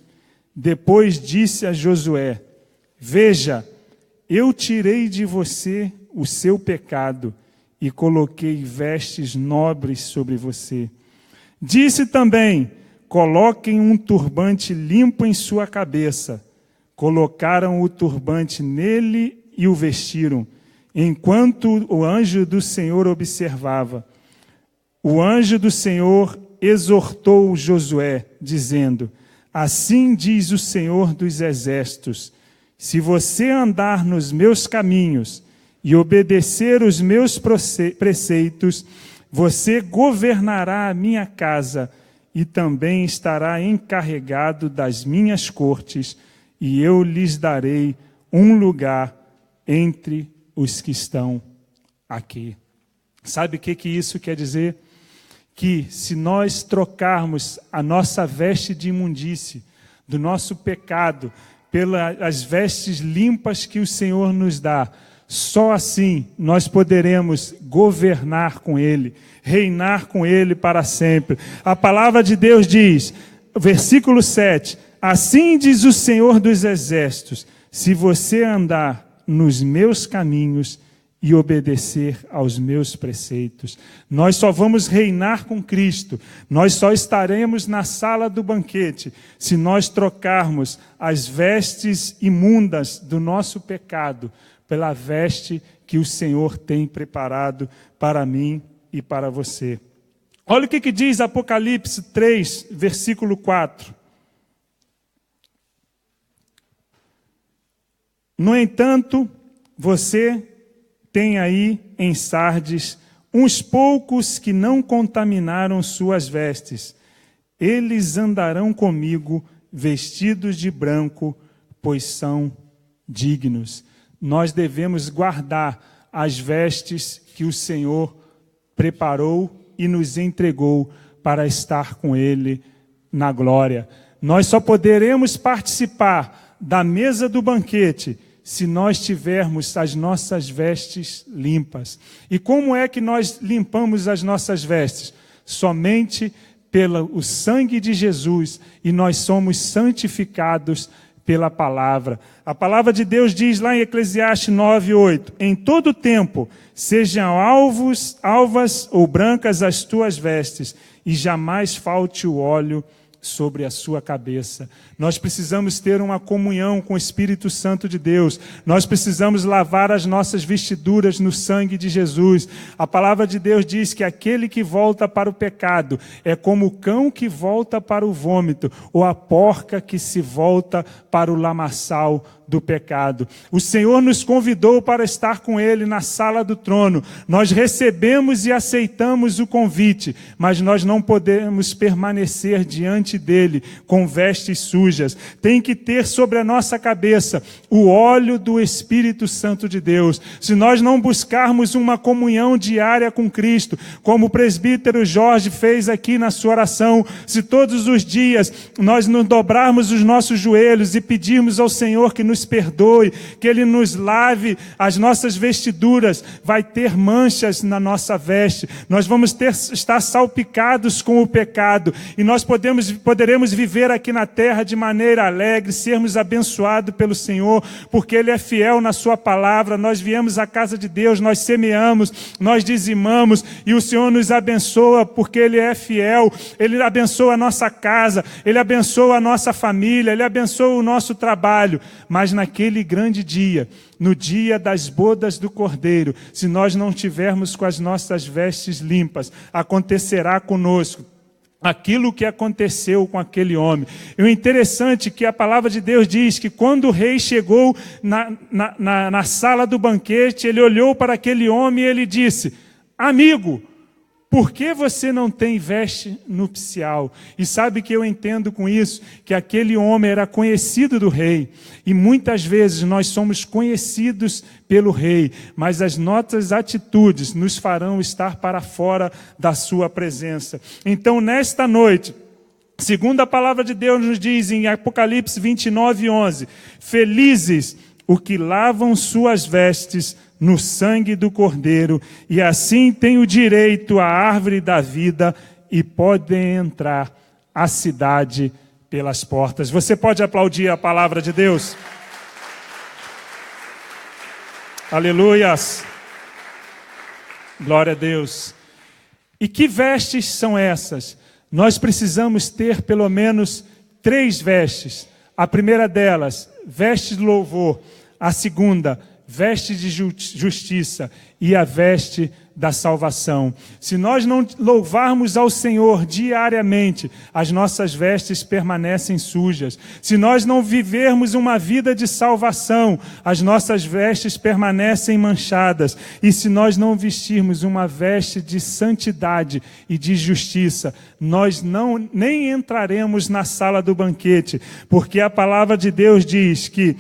Depois disse a Josué: veja, eu tirei de você o seu pecado e coloquei vestes nobres sobre você. Disse também: coloquem um turbante limpo em sua cabeça. Colocaram o turbante nele e o vestiram, enquanto o anjo do Senhor observava. O anjo do Senhor exortou Josué, dizendo: assim diz o Senhor dos Exércitos: se você andar nos meus caminhos e obedecer os meus preceitos, você governará a minha casa e também estará encarregado das minhas cortes, e eu lhes darei um lugar entre os que estão aqui. Sabe o que isso quer dizer? Que se nós trocarmos a nossa veste de imundície, do nosso pecado, pelas vestes limpas que o Senhor nos dá, só assim nós poderemos governar com Ele, reinar com Ele para sempre. A palavra de Deus diz, versículo 7, assim diz o Senhor dos Exércitos: se você andar nos meus caminhos e obedecer aos meus preceitos, nós só vamos reinar com Cristo, nós só estaremos na sala do banquete se nós trocarmos as vestes imundas do nosso pecado pela veste que o Senhor tem preparado para mim e para você. Olha o que diz Apocalipse 3, versículo 4. No entanto, você tem aí em Sardes uns poucos que não contaminaram suas vestes. Eles andarão comigo vestidos de branco, pois são dignos. Nós devemos guardar as vestes que o Senhor preparou e nos entregou para estar com Ele na glória. Nós só poderemos participar da mesa do banquete se nós tivermos as nossas vestes limpas. E como é que nós limpamos as nossas vestes? Somente pelo sangue de Jesus, e nós somos santificados pela palavra. A palavra de Deus diz lá em Eclesiastes 9:8, em todo tempo sejam alvas ou brancas as tuas vestes, e jamais falte o óleo sobre a sua cabeça. Nós precisamos ter uma comunhão com o Espírito Santo de Deus. Nós precisamos lavar as nossas vestiduras no sangue de Jesus. A palavra de Deus diz que aquele que volta para o pecado é como o cão que volta para o vômito, ou a porca que se volta para o lamaçal do pecado. O Senhor nos convidou para estar com Ele na sala do trono. Nós recebemos e aceitamos o convite, mas nós não podemos permanecer diante dEle com vestes sujas. Tem que ter sobre a nossa cabeça o óleo do Espírito Santo de Deus. Se nós não buscarmos uma comunhão diária com Cristo, como o presbítero Jorge fez aqui na sua oração, se todos os dias nós nos dobrarmos os nossos joelhos e pedirmos ao Senhor que nos perdoe, que Ele nos lave as nossas vestiduras, vai ter manchas na nossa veste, nós vamos estar salpicados com o pecado, e nós poderemos viver aqui na terra de maneira alegre, sermos abençoados pelo Senhor, porque Ele é fiel na sua palavra. Nós viemos à casa de Deus, nós semeamos, nós dizimamos, e o Senhor nos abençoa, porque Ele é fiel. Ele abençoa a nossa casa, Ele abençoa a nossa família, Ele abençoa o nosso trabalho, mas naquele grande dia, no dia das bodas do Cordeiro, se nós não tivermos com as nossas vestes limpas, acontecerá conosco aquilo que aconteceu com aquele homem. E o interessante é que a palavra de Deus diz que quando o rei chegou na sala do banquete, ele olhou para aquele homem e ele disse: amigo, por que você não tem veste nupcial? E sabe que eu entendo com isso? Que aquele homem era conhecido do rei. E muitas vezes nós somos conhecidos pelo rei, mas as nossas atitudes nos farão estar para fora da sua presença. Então, nesta noite, segundo a palavra de Deus nos diz em Apocalipse 29:11, felizes os que lavam suas vestes no sangue do Cordeiro, e assim têm o direito à árvore da vida e podem entrar à cidade pelas portas. Você pode aplaudir a palavra de Deus? Aleluias! Glória a Deus! E que vestes são essas? Nós precisamos ter pelo menos 3 vestes. A primeira delas, veste de louvor. A segunda, veste de justiça, e a veste da salvação. Se nós não louvarmos ao Senhor diariamente, as nossas vestes permanecem sujas. Se nós não vivermos uma vida de salvação, as nossas vestes permanecem manchadas. E se nós não vestirmos uma veste de santidade e de justiça, nós nem entraremos na sala do banquete, porque a palavra de Deus diz que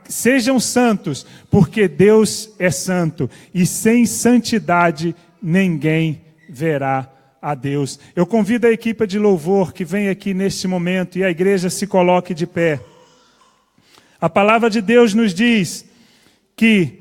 sejam santos, porque Deus é santo, e sem santidade ninguém verá a Deus. Eu convido a equipe de louvor que vem aqui neste momento, e a igreja se coloque de pé. A palavra de Deus nos diz que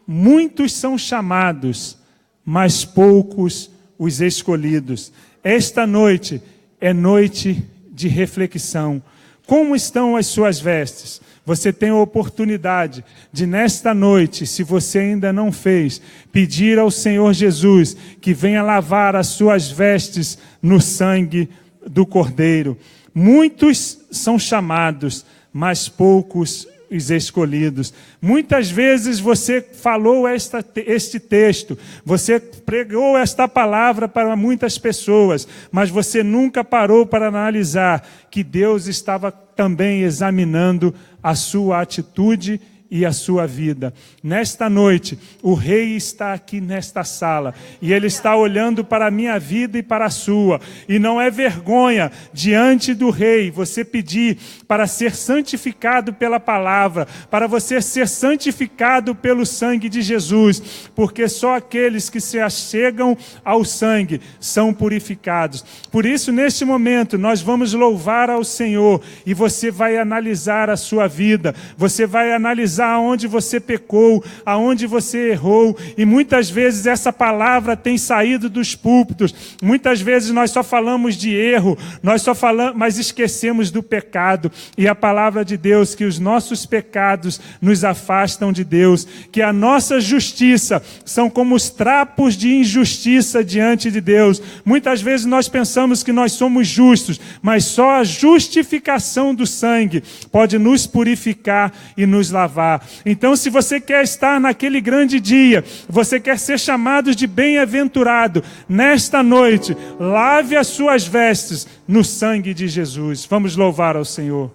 muitos são chamados, mas poucos os escolhidos. Esta noite é noite de reflexão. Como estão as suas vestes? Você tem a oportunidade de, nesta noite, se você ainda não fez, pedir ao Senhor Jesus que venha lavar as suas vestes no sangue do Cordeiro. Muitos são chamados, mas poucos os escolhidos. Muitas vezes você falou este texto, você pregou esta palavra para muitas pessoas, mas você nunca parou para analisar que Deus estava também examinando a sua atitude e a sua vida. Nesta noite, o Rei está aqui nesta sala, e Ele está olhando para a minha vida e para a sua, e não é vergonha diante do Rei você pedir para ser santificado pela palavra, para você ser santificado pelo sangue de Jesus, porque só aqueles que se achegam ao sangue são purificados. Por isso, neste momento, nós vamos louvar ao Senhor, e você vai analisar a sua vida, você vai analisar avisar aonde você pecou, aonde você errou. E muitas vezes essa palavra tem saído dos púlpitos. Muitas vezes nós só falamos de erro, nós só falamos, mas esquecemos do pecado. E a palavra de Deus, que os nossos pecados nos afastam de Deus, que a nossa justiça são como os trapos de injustiça diante de Deus. Muitas vezes nós pensamos que nós somos justos, mas só a justificação do sangue pode nos purificar e nos lavar. Então, se você quer estar naquele grande dia, você quer ser chamado de bem-aventurado, nesta noite, lave as suas vestes no sangue de Jesus. Vamos louvar ao Senhor.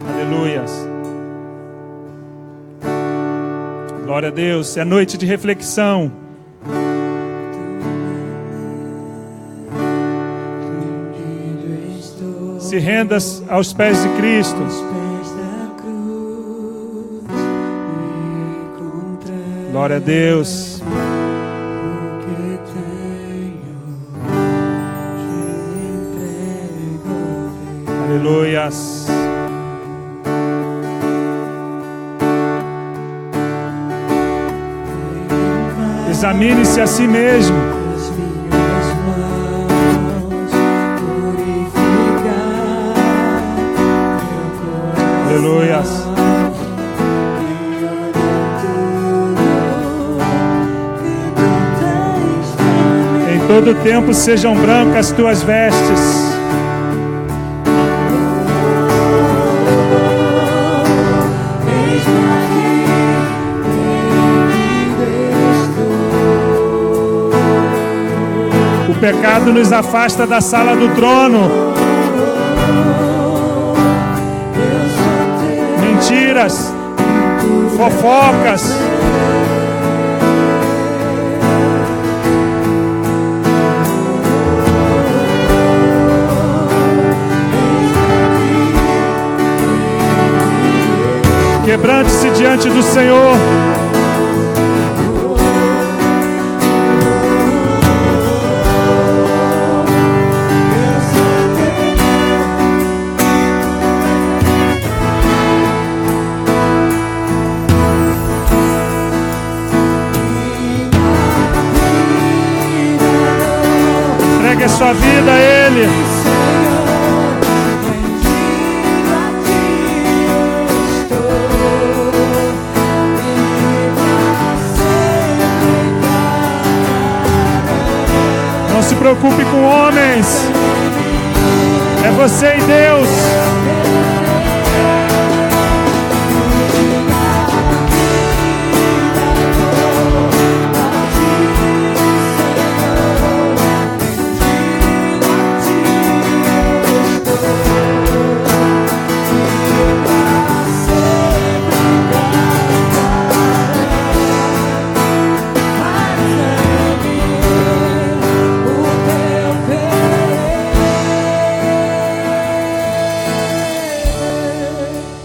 Aleluias. Glória a Deus. É noite de reflexão. Se rendas aos pés de Cristo. Glória a Deus. Aleluias. Examine-se a si mesmo. Aleluias. Em todo tempo sejam brancas as tuas vestes. O pecado nos afasta da sala do trono. Mentiras, fofocas, quebrante-se diante do Senhor. Entregue a sua vida a Ele. Não se preocupe com homens. É você e Deus.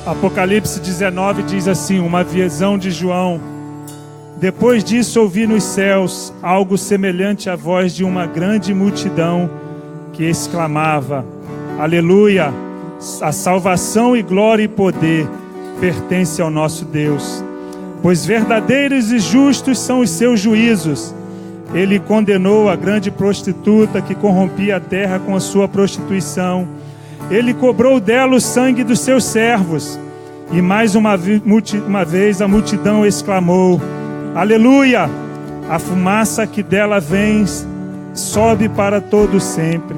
Apocalipse 19 diz assim, uma visão de João. Depois disso ouvi nos céus algo semelhante à voz de uma grande multidão que exclamava: Aleluia! A salvação e glória e poder pertence ao nosso Deus, pois verdadeiros e justos são os seus juízos. Ele condenou a grande prostituta que corrompia a terra com a sua prostituição. Ele cobrou dela o sangue dos seus servos. E mais uma vez a multidão exclamou: Aleluia! A fumaça que dela vem sobe para todo sempre.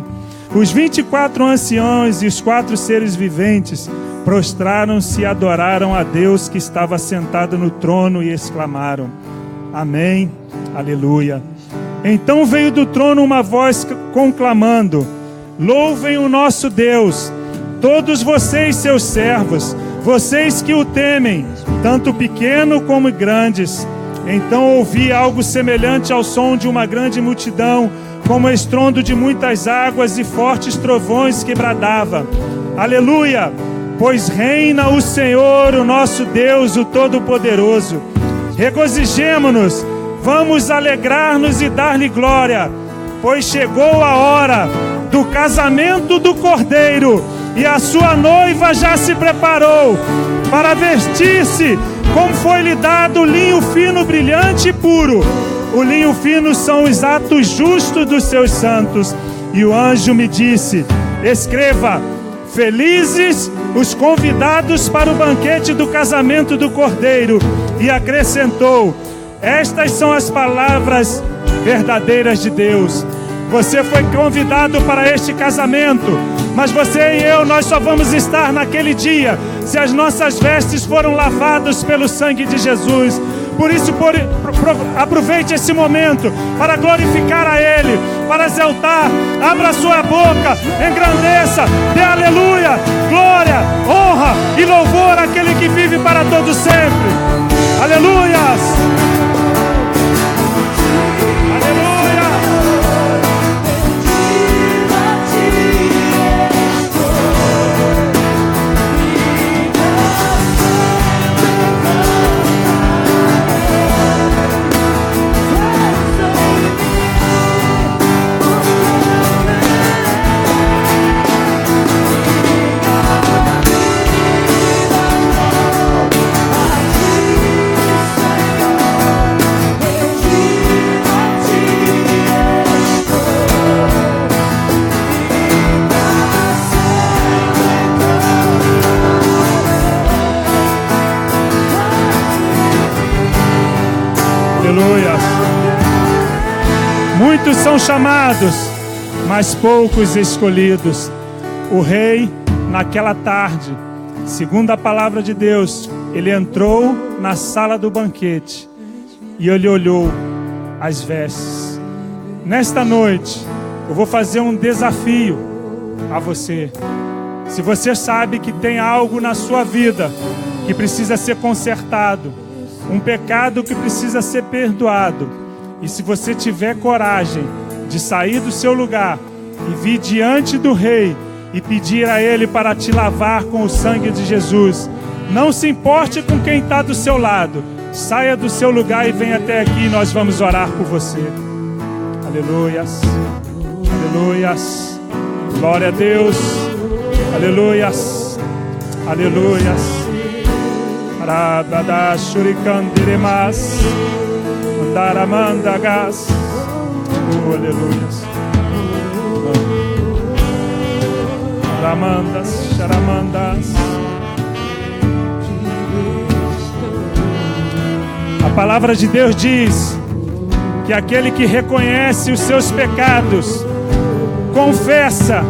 Os 24 anciãos e os 4 seres viventes prostraram-se e adoraram a Deus que estava sentado no trono e exclamaram: Amém, aleluia. Então veio do trono uma voz conclamando: Louvem o nosso Deus, todos vocês seus servos, vocês que o temem, tanto pequeno como grandes. Então ouvi algo semelhante ao som de uma grande multidão, como o estrondo de muitas águas e fortes trovões que bradava: Aleluia! Pois reina o Senhor, o nosso Deus, o Todo-Poderoso. Regozijemo-nos, vamos alegrar-nos e dar-lhe glória, pois chegou a hora do casamento do Cordeiro, e a sua noiva já se preparou para vestir-se, como foi-lhe dado linho fino, brilhante e puro. O linho fino são os atos justos dos seus santos. E o anjo me disse: escreva: felizes os convidados para o banquete do casamento do Cordeiro. E acrescentou: estas são as palavras verdadeiras de Deus. Você foi convidado para este casamento, mas você e eu, nós só vamos estar naquele dia se as nossas vestes foram lavadas pelo sangue de Jesus. Por isso, aproveite esse momento para glorificar a Ele, para exaltar. Abra sua boca, engrandeça, dê aleluia, glória, honra e louvor àquele que vive para todo sempre. Aleluias! Aleluia! Aleluia. Muitos são chamados, mas poucos escolhidos. O rei, naquela tarde, segundo a palavra de Deus, ele entrou na sala do banquete e ele olhou as vestes. Nesta noite, eu vou fazer um desafio a você. Se você sabe que tem algo na sua vida que precisa ser consertado, um pecado que precisa ser perdoado, e se você tiver coragem de sair do seu lugar e vir diante do rei e pedir a ele para te lavar com o sangue de Jesus, não se importe com quem está do seu lado, saia do seu lugar e venha até aqui e nós vamos orar por você. Aleluias, aleluias, glória a Deus, aleluias, aleluias. Radada shurikandiremas, andaramandagas, aleluias. Ramandas, charamandas. A palavra de Deus diz que aquele que reconhece os seus pecados, confessa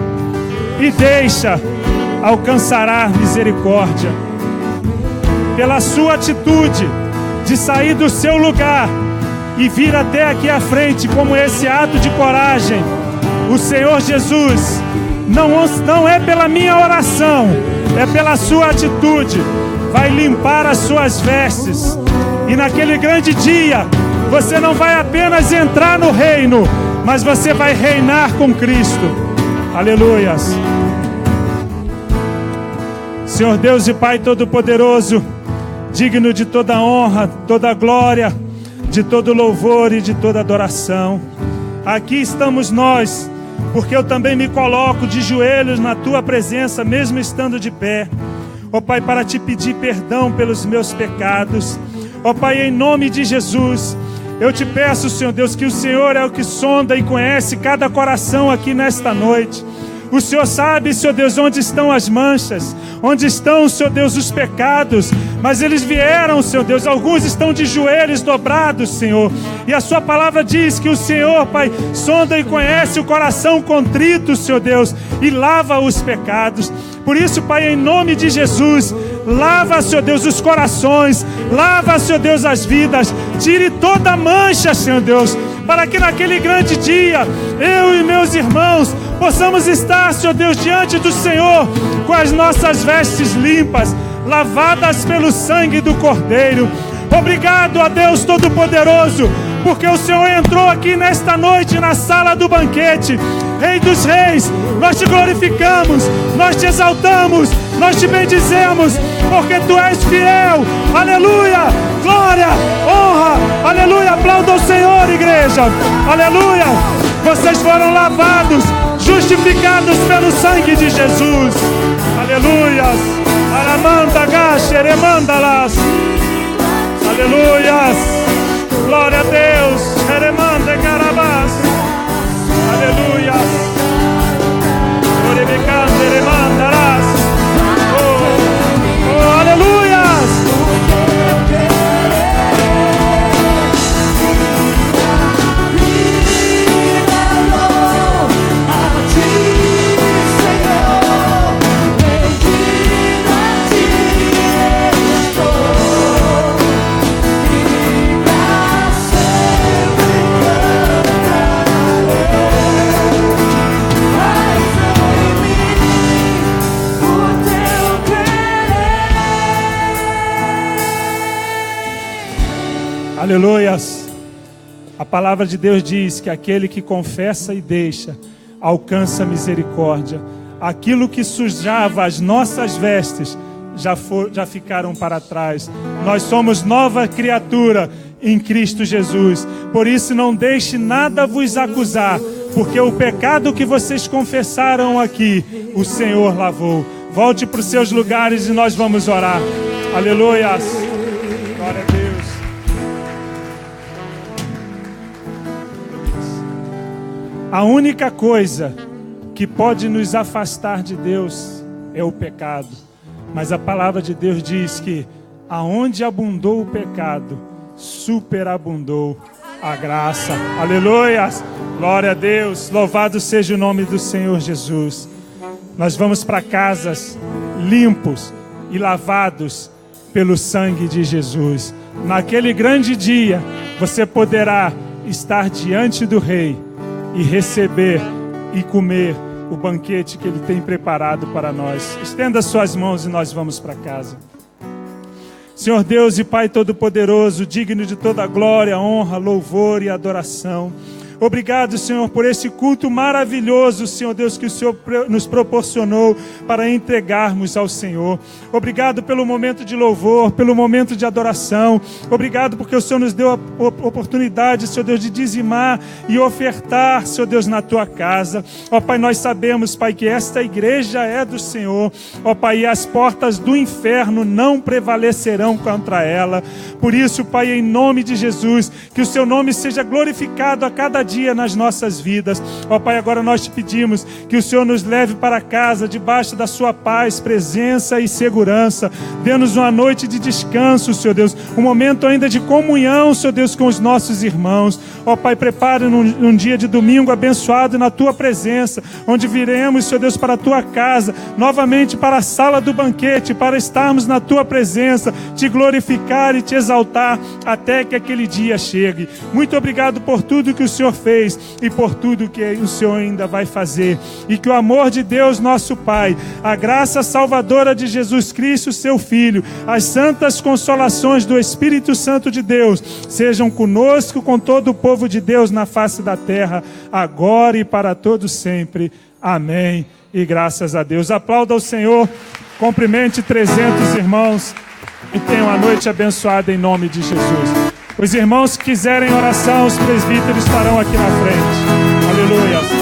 e deixa, alcançará misericórdia. Pela sua atitude de sair do seu lugar e vir até aqui à frente, como esse ato de coragem, o Senhor Jesus, não é pela minha oração, é pela sua atitude, vai limpar as suas vestes. E naquele grande dia, você não vai apenas entrar no reino, mas você vai reinar com Cristo. Aleluias. Senhor Deus e Pai Todo-Poderoso, digno de toda honra, toda glória, de todo louvor e de toda adoração. Aqui estamos nós, porque eu também me coloco de joelhos na Tua presença, mesmo estando de pé. Ó Pai, para Te pedir perdão pelos meus pecados. Ó Pai, em nome de Jesus, eu Te peço, Senhor Deus, que o Senhor é o que sonda e conhece cada coração aqui nesta noite. O Senhor sabe, Senhor Deus, onde estão as manchas, onde estão, Senhor Deus, os pecados, mas eles vieram, Senhor Deus, alguns estão de joelhos dobrados, Senhor, e a Sua palavra diz que o Senhor, Pai, sonda e conhece o coração contrito, Senhor Deus, e lava os pecados. Por isso, Pai, em nome de Jesus, lava, Senhor Deus, os corações, lava, Senhor Deus, as vidas, tire toda mancha, Senhor Deus, para que naquele grande dia, eu e meus irmãos possamos estar, Senhor Deus, diante do Senhor, com as nossas vestes limpas, lavadas pelo sangue do Cordeiro. Obrigado a Deus Todo-Poderoso, porque o Senhor entrou aqui nesta noite na sala do banquete. Rei dos Reis, nós Te glorificamos, nós Te exaltamos, nós Te bendizemos, porque Tu és fiel. Aleluia, glória, honra, aleluia. Aplauda o Senhor, igreja, aleluia. Vocês foram lavados, justificados pelo sangue de Jesus. Aleluias. Aramanda gaxeremandalas. Aleluias. Glória a Deus. Xeremanda carabás. Aleluias. Orebecanderemandalas. Oh, aleluias. Aleluias. A palavra de Deus diz que aquele que confessa e deixa alcança misericórdia. Aquilo que sujava as nossas vestes já ficaram para trás. Nós somos nova criatura em Cristo Jesus. Por isso não deixe nada vos acusar, porque o pecado que vocês confessaram aqui, o Senhor lavou. Volte para os seus lugares e nós vamos orar. Aleluias. Glória a Deus. A única coisa que pode nos afastar de Deus é o pecado. Mas a palavra de Deus diz que aonde abundou o pecado, superabundou a graça. Aleluias! Glória a Deus! Louvado seja o nome do Senhor Jesus. Nós vamos para casas limpos e lavados pelo sangue de Jesus. Naquele grande dia, você poderá estar diante do Rei e receber e comer o banquete que Ele tem preparado para nós. Estenda suas mãos e nós vamos para casa. Senhor Deus e Pai Todo-Poderoso, digno de toda glória, honra, louvor e adoração. Obrigado, Senhor, por esse culto maravilhoso, Senhor Deus, que o Senhor nos proporcionou para entregarmos ao Senhor. Obrigado pelo momento de louvor, pelo momento de adoração. Obrigado porque o Senhor nos deu a oportunidade, Senhor Deus, de dizimar e ofertar, Senhor Deus, na Tua casa. Ó Pai, nós sabemos, Pai, que esta igreja é do Senhor. Ó Pai, e as portas do inferno não prevalecerão contra ela. Por isso, Pai, em nome de Jesus, que o Seu nome seja glorificado a cada dia nas nossas vidas. Ó Pai, agora nós te pedimos que o Senhor nos leve para casa debaixo da sua paz, presença e segurança. Dê-nos uma noite de descanso, Senhor Deus, um momento ainda de comunhão, Senhor Deus, com os nossos irmãos. Ó Pai, prepare um dia de domingo abençoado na tua presença, onde viremos, Senhor Deus, para a tua casa, novamente para a sala do banquete, para estarmos na tua presença, te glorificar e te exaltar até que aquele dia chegue. Muito obrigado por tudo que o Senhor fez e por tudo que o Senhor ainda vai fazer. E que o amor de Deus, nosso Pai, a graça salvadora de Jesus Cristo, seu Filho, as santas consolações do Espírito Santo de Deus, sejam conosco, com todo o povo de Deus na face da terra, agora e para todos sempre. Amém. E graças a Deus. Aplauda o Senhor, cumprimente 300 irmãos e tenha uma noite abençoada em nome de Jesus. Os irmãos que quiserem oração, os presbíteros estarão aqui na frente. Aleluia.